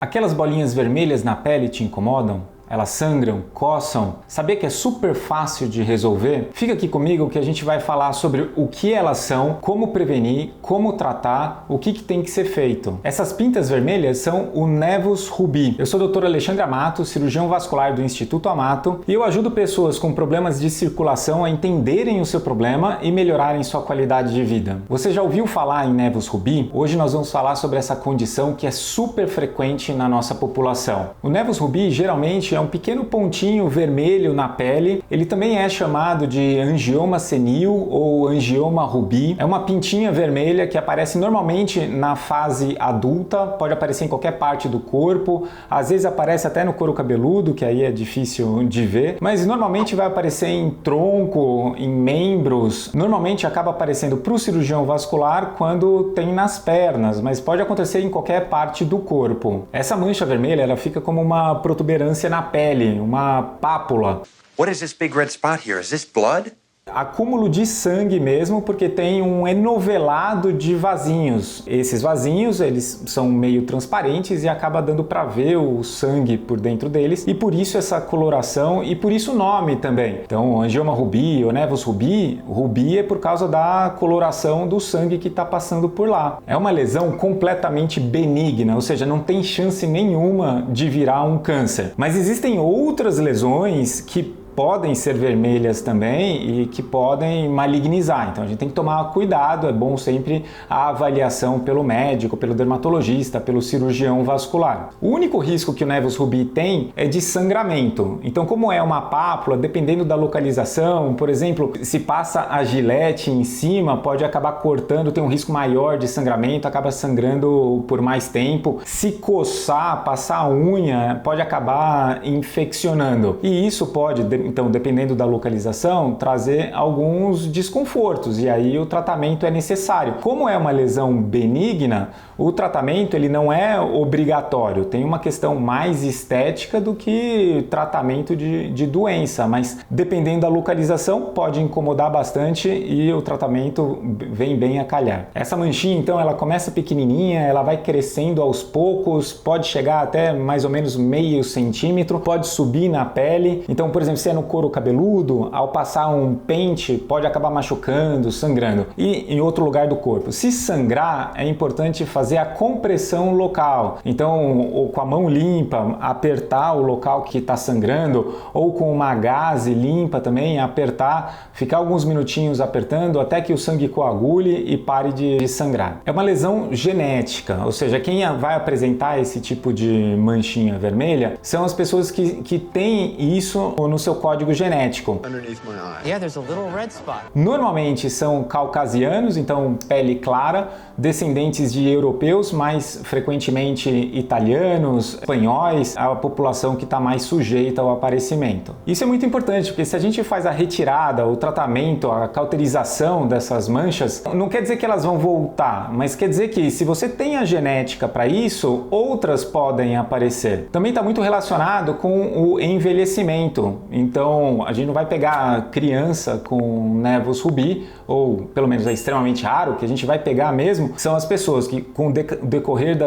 Aquelas bolinhas vermelhas na pele te incomodam? Elas sangram, coçam? Sabia que é super fácil de resolver? Fica aqui comigo que a gente vai falar sobre o que elas são, como prevenir, como tratar, o que tem que ser feito. Essas pintas vermelhas são o Nevus rubi. Eu sou o Dr. Alexandre Amato, cirurgião vascular do Instituto Amato, e eu ajudo pessoas com problemas de circulação a entenderem o seu problema e melhorarem sua qualidade de vida. Você já ouviu falar em Nevus rubi? Hoje nós vamos falar sobre essa condição que é super frequente na nossa população. O Nevus rubi geralmente é um pequeno pontinho vermelho na pele. Ele também é chamado de angioma senil ou angioma rubi. É uma pintinha vermelha que aparece normalmente na fase adulta, pode aparecer em qualquer parte do corpo, às vezes aparece até no couro cabeludo, que aí é difícil de ver, mas normalmente vai aparecer em tronco, em membros. Normalmente acaba aparecendo para o cirurgião vascular quando tem nas pernas, mas pode acontecer em qualquer parte do corpo. Essa mancha vermelha, ela fica como uma protuberância na pele, uma pápula. What is this big red spot here? Is this blood? Acúmulo de sangue mesmo, porque tem um enovelado de vasinhos. Esses vasinhos, eles são meio transparentes e acaba dando para ver o sangue por dentro deles, e por isso essa coloração e por isso o nome também. Então, angioma rubi ou Nevus rubi, rubi é por causa da coloração do sangue que está passando por lá. É uma lesão completamente benigna, ou seja, não tem chance nenhuma de virar um câncer. Mas existem outras lesões que podem ser vermelhas também e que podem malignizar. Então a gente tem que tomar cuidado, é bom sempre a avaliação pelo médico, pelo dermatologista, pelo cirurgião vascular. O único risco que o Nevus rubi tem é de sangramento. Então, como é uma pápula, dependendo da localização, por exemplo, se passa a gilete em cima, pode acabar cortando, tem um risco maior de sangramento, acaba sangrando por mais tempo. Se coçar, passar a unha, pode acabar infeccionando. E isso pode, então, dependendo da localização, trazer alguns desconfortos, e aí o tratamento é necessário. Como é uma lesão benigna, o tratamento ele não é obrigatório, tem uma questão mais estética do que tratamento de doença, mas dependendo da localização pode incomodar bastante e o tratamento vem bem a calhar. Essa manchinha, então, ela começa pequenininha, ela vai crescendo aos poucos, pode chegar até mais ou menos meio centímetro, pode subir na pele. Então, por exemplo, se é no couro cabeludo, ao passar um pente pode acabar machucando, sangrando. E em outro lugar do corpo. Se sangrar, é importante fazer a compressão local. Então, ou com a mão limpa, apertar o local que está sangrando, ou com uma gaze limpa também, apertar, ficar alguns minutinhos apertando até que o sangue coagule e pare de sangrar. É uma lesão genética, ou seja, quem vai apresentar esse tipo de manchinha vermelha são as pessoas que têm isso no seu código genético. Normalmente são caucasianos, então pele clara, descendentes de europeus, mais frequentemente italianos, espanhóis, a população que está mais sujeita ao aparecimento. Isso é muito importante, porque se a gente faz a retirada, o tratamento, a cauterização dessas manchas, não quer dizer que elas vão voltar, mas quer dizer que se você tem a genética para isso, outras podem aparecer. Também está muito relacionado com o envelhecimento. Então, a gente não vai pegar criança com Nevus rubi, ou pelo menos é extremamente raro, que a gente vai pegar mesmo, são as pessoas que com o decorrer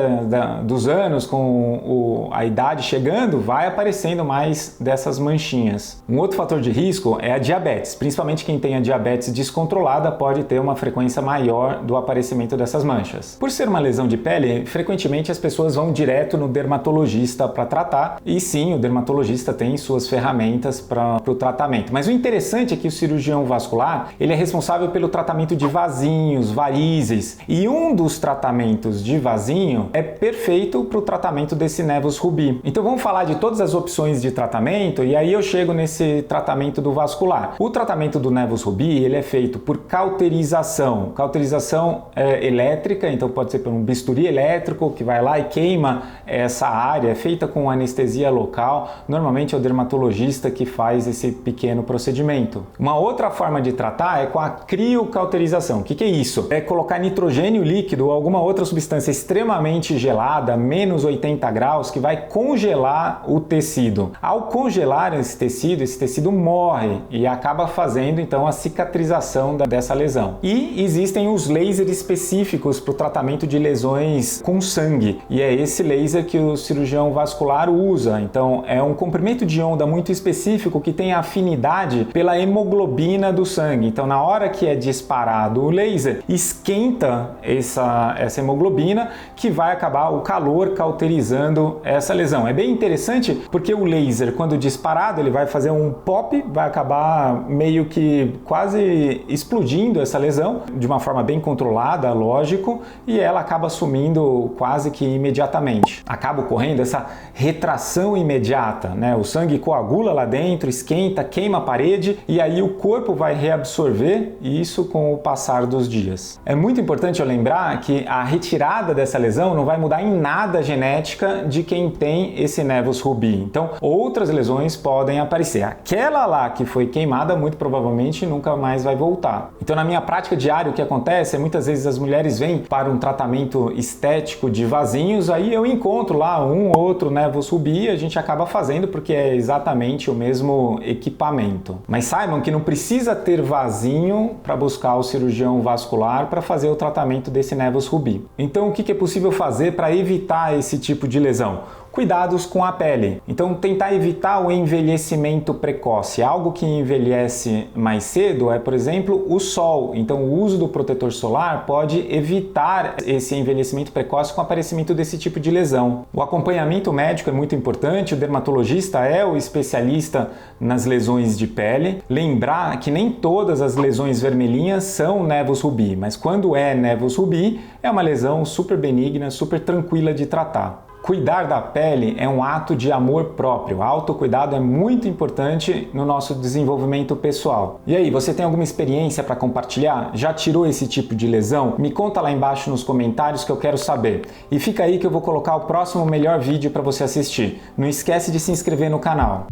dos anos, com a idade chegando, vai aparecendo mais dessas manchinhas. Um outro fator de risco é a diabetes, principalmente quem tem a diabetes descontrolada pode ter uma frequência maior do aparecimento dessas manchas. Por ser uma lesão de pele, frequentemente as pessoas vão direto no dermatologista para tratar, e sim, o dermatologista tem suas ferramentas para o tratamento. Mas o interessante é que o cirurgião vascular, ele é responsável pelo tratamento de vasinhos, varizes, e um dos tratamentos de vasinho é perfeito para o tratamento desse Nevus rubi. Então vamos falar de todas as opções de tratamento, e aí eu chego nesse tratamento do vascular. O tratamento do Nevus rubi, ele é feito por cauterização. Cauterização elétrica, então pode ser por um bisturi elétrico que vai lá e queima essa área, é feita com anestesia local. Normalmente é o dermatologista que faz faz esse pequeno procedimento. Uma outra forma de tratar é com a criocauterização. O que é isso? É colocar nitrogênio líquido ou alguma outra substância extremamente gelada, menos 80 graus, que vai congelar o tecido. Ao congelar esse tecido morre e acaba fazendo então a cicatrização dessa lesão. E existem os lasers específicos para o tratamento de lesões com sangue, e é esse laser que o cirurgião vascular usa. Então é um comprimento de onda muito específico que tem afinidade pela hemoglobina do sangue. Então na hora que é disparado o laser, esquenta essa hemoglobina, que vai acabar o calor cauterizando essa lesão. É bem interessante porque o laser, quando disparado, ele vai fazer um pop, vai acabar meio que quase explodindo essa lesão de uma forma bem controlada, lógico, e ela acaba sumindo quase que imediatamente. Acaba ocorrendo essa retração imediata, né? O sangue coagula lá dentro, esquenta, queima a parede e aí o corpo vai reabsorver isso com o passar dos dias. É muito importante eu lembrar que a retirada dessa lesão não vai mudar em nada a genética de quem tem esse nevus rubi. Então, outras lesões podem aparecer. Aquela lá que foi queimada, muito provavelmente nunca mais vai voltar. Então, na minha prática diária, o que acontece é muitas vezes as mulheres vêm para um tratamento estético de vasinhos, aí eu encontro lá um ou outro nevus rubi e a gente acaba fazendo porque é exatamente o mesmo equipamento. Mas saibam que não precisa ter vasinho para buscar o cirurgião vascular para fazer o tratamento desse nevus rubi. Então, o que é possível fazer para evitar esse tipo de lesão? Cuidados com a pele. Então, tentar evitar o envelhecimento precoce. Algo que envelhece mais cedo é, por exemplo, o sol. Então, o uso do protetor solar pode evitar esse envelhecimento precoce com o aparecimento desse tipo de lesão. O acompanhamento médico é muito importante. O dermatologista é o especialista nas lesões de pele. Lembrar que nem todas as lesões vermelhinhas são nevus rubi, mas quando é nevus rubi, é uma lesão super benigna, super tranquila de tratar. Cuidar da pele é um ato de amor próprio. Autocuidado é muito importante no nosso desenvolvimento pessoal. E aí, você tem alguma experiência para compartilhar? Já tirou esse tipo de lesão? Me conta lá embaixo nos comentários que eu quero saber. E fica aí que eu vou colocar o próximo melhor vídeo para você assistir. Não esquece de se inscrever no canal.